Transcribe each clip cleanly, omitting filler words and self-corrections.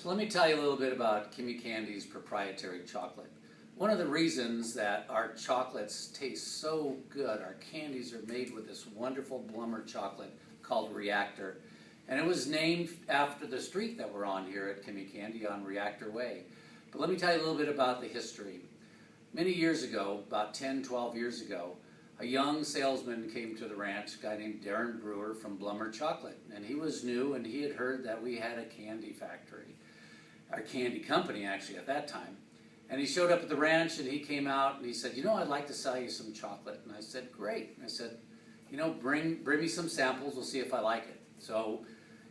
So let me tell you a little bit about Kimmie Candy's proprietary chocolate. One of the reasons that our chocolates taste so good, our candies are made with this wonderful Blommer chocolate called Reactor. And it was named after the street that we're on here at Kimmie Candy on Reactor Way. But let me tell you a little bit about the history. Many years ago, about 10, 12 years ago, a young salesman came to the ranch, a guy named Darren Brewer from Blommer Chocolate. And he was new and he had heard that we had a candy factory, our candy company actually at that time. And he showed up at the ranch and he came out and he said, you know, I'd like to sell you some chocolate. And I said, great. And I said, you know, bring me some samples, we'll see if I like it. So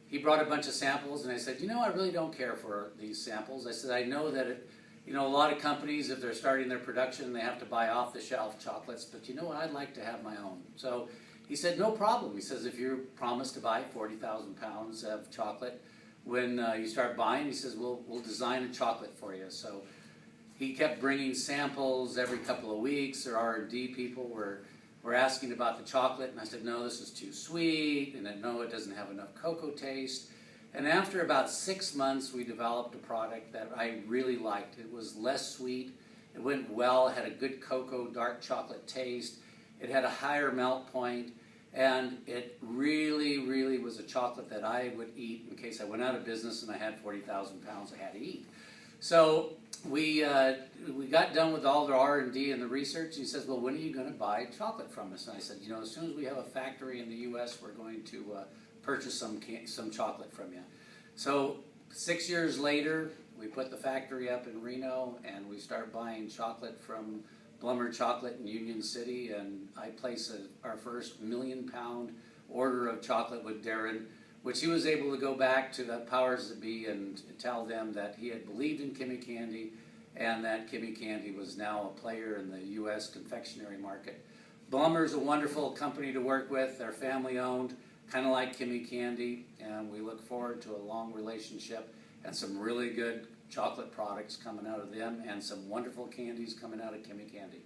he brought a bunch of samples and I said, you know, I really don't care for these samples. I said, I know that you know, a lot of companies, if they're starting their production, they have to buy off-the-shelf chocolates, but you know what, I'd like to have my own. So he said, no problem. He says, if you promise to buy 40,000 pounds of chocolate, when you start buying, he says, we'll design a chocolate for you. So he kept bringing samples every couple of weeks. Our R&D people were asking about the chocolate, and I said, no, this is too sweet, and then, no, it doesn't have enough cocoa taste. And after about 6 months, we developed a product that I really liked. It was less sweet, it went well, it had a good cocoa, dark chocolate taste, it had a higher melt point, and it really, really was a chocolate that I would eat in case I went out of business and I had 40,000 pounds I had to eat. So we got done with all the R&D and the research, and he says, well, when are you going to buy chocolate from us? And I said, you know, as soon as we have a factory in the U.S., we're going to purchase some chocolate from you. So 6 years later, we put the factory up in Reno, and we start buying chocolate from Blommer Chocolate in Union City, and I placed our first 1 million pound order of chocolate with Darren, which he was able to go back to the powers that be and tell them that he had believed in Kimmie Candy and that Kimmie Candy was now a player in the U.S. confectionery market. Blommer is a wonderful company to work with. They're family owned, kind of like Kimmie Candy, and we look forward to a long relationship and some really good chocolate products coming out of them and some wonderful candies coming out of Kimmie Candy.